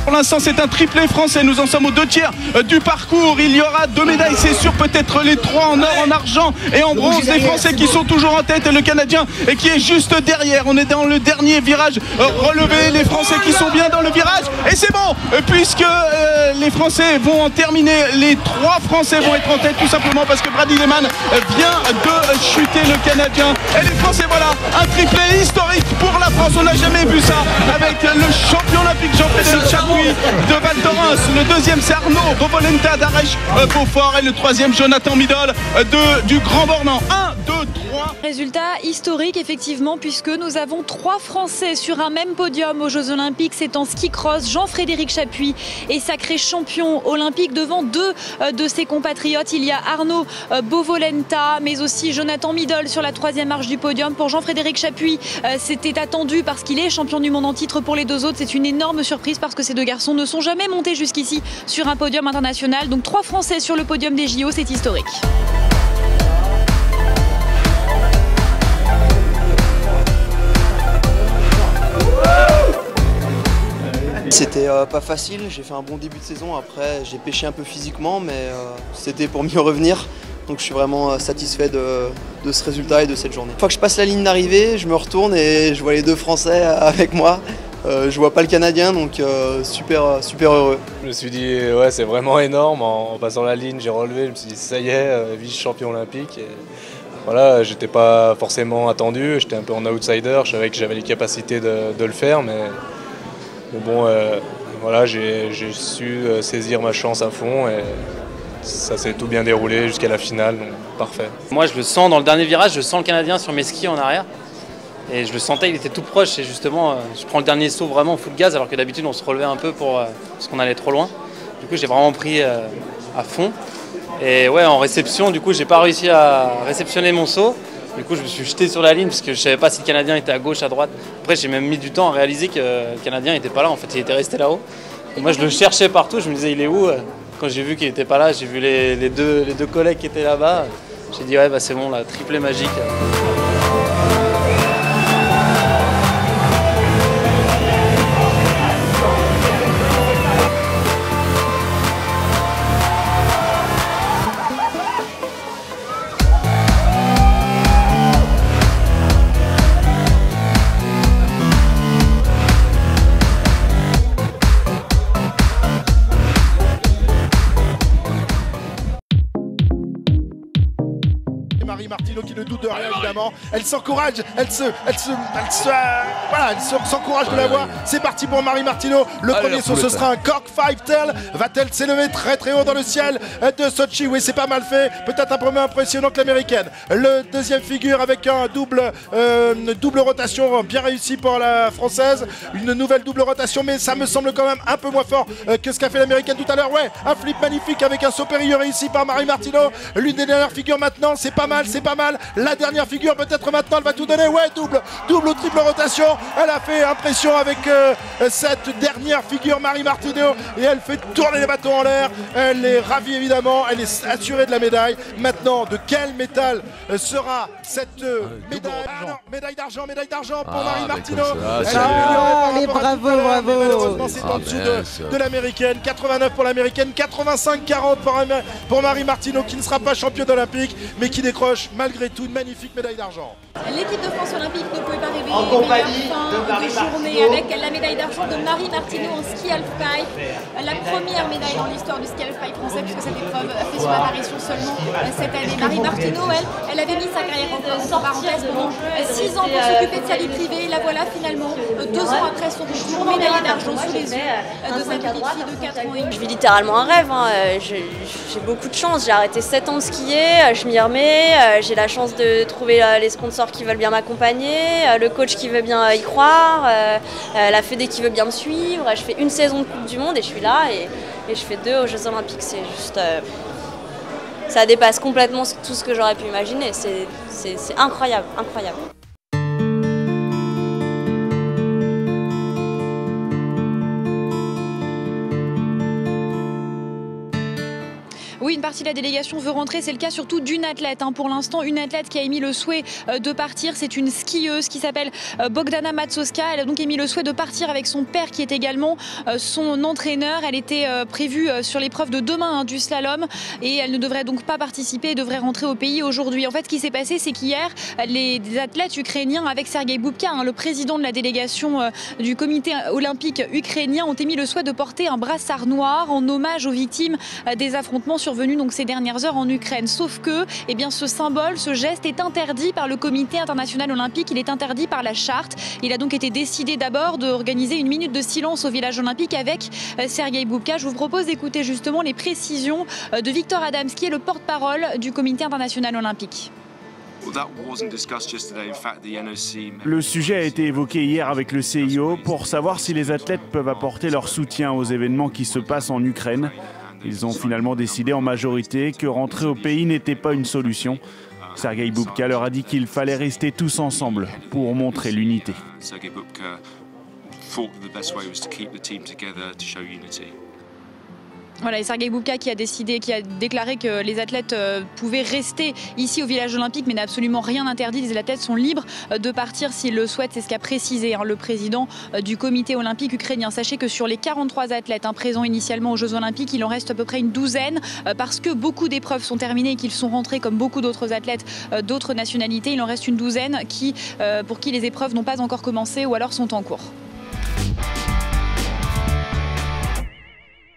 pour l'instant c'est un triplé français. Nous en sommes aux 2/3 du parcours. Il y aura 2 médailles, c'est sûr, peut-être les 3 en or, en argent et en bronze. Les Français qui sont toujours en tête et le Canadien qui est juste derrière. On est dans le dernier virage relevé. Les Français qui sont bien dans le virage. Et c'est bon, puisque les Français vont en terminer. Les 3 Français vont être en tête tout simplement parce que Brady Lehman vient de chuter le Canadien. Et les Français, voilà, un triplé historique pour la France. On n'a jamais vu ça avec le champion olympique Jean-Frédéric Chapuis de Val Thorens. Le deuxième c'est Arnaud Bovolenta d'Arèche-Beaufort et le troisième Jonathan Midol du Grand Bornand. 1, 2, 3. Résultat historique effectivement puisque nous avons 3 Français sur un même podium aux Jeux Olympiques. C'est en ski cross. Jean-Frédéric Chapuis est sacré champion olympique devant 2 de ses compatriotes. Il y a Arnaud Bovolenta mais aussi Jonathan Midol sur la 3e marche du podium. Pour Jean-Frédéric Chapuis, c'était attendu parce qu'il est champion du monde en titre. Pour les 2 autres, c'est une énorme surprise parce que ces 2 garçons ne sont jamais montés jusqu'ici sur un podium international. Donc 3 Français sur le podium des JO, c'est historique. C'était pas facile, j'ai fait un bon début de saison, après j'ai pêché un peu physiquement mais c'était pour mieux revenir. Donc je suis vraiment satisfait de ce résultat et de cette journée. Une fois que je passe la ligne d'arrivée, je me retourne et je vois les 2 Français avec moi. Je vois pas le Canadien, donc super heureux. Je me suis dit, ouais, c'est vraiment énorme. En passant la ligne, j'ai relevé, je me suis dit, ça y est, vice-champion olympique. Et voilà, j'étais pas forcément attendu, j'étais un peu en outsider, je savais que j'avais les capacités de le faire, mais bon, voilà, j'ai su saisir ma chance à fond et ça s'est tout bien déroulé jusqu'à la finale, donc parfait. Moi, je le sens dans le dernier virage, je sens le Canadien sur mes skis en arrière. Et je le sentais, il était tout proche et justement, je prends le dernier saut vraiment au full gaz alors que d'habitude on se relevait un peu parce qu'on allait trop loin. Du coup, j'ai vraiment pris à fond. Et ouais, en réception, du coup, j'ai pas réussi à réceptionner mon saut. Du coup, je me suis jeté sur la ligne parce que je savais pas si le Canadien était à gauche, à droite. Après, j'ai même mis du temps à réaliser que le Canadien n'était pas là. En fait, il était resté là-haut. Et moi, je le cherchais partout. Je me disais, il est où? Quand j'ai vu qu'il n'était pas là, j'ai vu les deux collègues qui étaient là-bas. J'ai dit, ouais, bah, c'est bon, la triplé magique. Marie Martineau qui ne doute de rien évidemment. Elle s'encourage, elle s'encourage de la voir. C'est parti pour Marie Martineau. Le premier saut, ce sera un cork five tail. Va-t-elle s'élever très très haut dans le ciel de Sochi? Oui, c'est pas mal fait. Peut-être un peu moins impressionnant que l'américaine. Le deuxième figure avec une double rotation bien réussie pour la française. Une nouvelle double rotation, mais ça me semble quand même un peu moins fort que ce qu'a fait l'américaine tout à l'heure. Ouais, un flip magnifique avec un saut périlleux réussi par Marie Martineau. L'une des dernières figures maintenant, c'est pas mal, c'est pas mal. La dernière figure, peut-être maintenant, elle va tout donner. Ouais, double ou triple rotation. Elle a fait impression avec cette dernière figure, Marie Martineau, et elle fait tourner les bâtons en l'air. Elle est ravie évidemment, elle est assurée de la médaille. Maintenant, de quel métal sera cette médaille? Médaille d'argent pour Marie Martineau. Allez, bravo. Malheureusement, c'est en dessous de l'américaine. 89 pour l'américaine, 85-40 pour Marie Martineau, qui ne sera pas championne olympique, mais qui décroche malgré tout une magnifique médaille d'argent. L'équipe de France olympique ne pouvait pas rêver meilleure fin de journée avec la médaille d'argent de Marie Martineau en ski halfpipe. La première médaille dans l'histoire du ski halfpipe français puisque cette épreuve fait son apparition seulement cette année. Marie Martineau, elle avait mis sa carrière en parenthèse pendant 6 ans pour s'occuper de sa vie privée. La voilà finalement 2 ans après son retour, médaille d'argent sous les yeux de sa petite fille de 4 ans et demi. Je vis littéralement un rêve, hein. J'ai beaucoup de chance, j'ai arrêté 7 ans de skier, je m'y remets, j'ai la chance de trouver les sponsors qui veulent bien m'accompagner, le coach qui veut bien y croire, la fédé qui veut bien me suivre. Je fais une saison de Coupe du Monde et je suis là et je fais 2 aux Jeux Olympiques. C'est juste, ça dépasse complètement tout ce que j'aurais pu imaginer. C'est incroyable, incroyable. Oui, qu'une partie de la délégation veut rentrer. C'est le cas surtout d'une athlète. Pour l'instant, une athlète qui a émis le souhait de partir. C'est une skieuse qui s'appelle Bogdana Matsowska. Elle a donc émis le souhait de partir avec son père qui est également son entraîneur. Elle était prévue sur l'épreuve de demain du slalom et elle ne devrait donc pas participer et devrait rentrer au pays aujourd'hui. En fait, ce qui s'est passé, c'est qu'hier, les athlètes ukrainiens avec Sergei Bubka, le président de la délégation du comité olympique ukrainien, ont émis le souhait de porter un brassard noir en hommage aux victimes des affrontements survenus donc ces dernières heures en Ukraine. Sauf que ce symbole, ce geste est interdit par le comité international olympique, il est interdit par la charte. Il a donc été décidé d'abord d'organiser une minute de silence au village olympique avec Sergei Bubka. Je vous propose d'écouter justement les précisions de Victor Adamski, le porte-parole du comité international olympique. Le sujet a été évoqué hier avec le CIO pour savoir si les athlètes peuvent apporter leur soutien aux événements qui se passent en Ukraine. Ils ont finalement décidé en majorité que rentrer au pays n'était pas une solution. Sergei Bubka leur a dit qu'il fallait rester tous ensemble pour montrer l'unité. Voilà, et Sergei Bubka qui a déclaré que les athlètes pouvaient rester ici au village olympique, mais n'a absolument rien interdit. Les athlètes sont libres de partir s'ils le souhaitent. C'est ce qu'a précisé le président du comité olympique ukrainien. Sachez que sur les 43 athlètes présents initialement aux Jeux olympiques, il en reste à peu près une douzaine parce que beaucoup d'épreuves sont terminées et qu'ils sont rentrés comme beaucoup d'autres athlètes d'autres nationalités. Il en reste une douzaine pour qui les épreuves n'ont pas encore commencé ou alors sont en cours.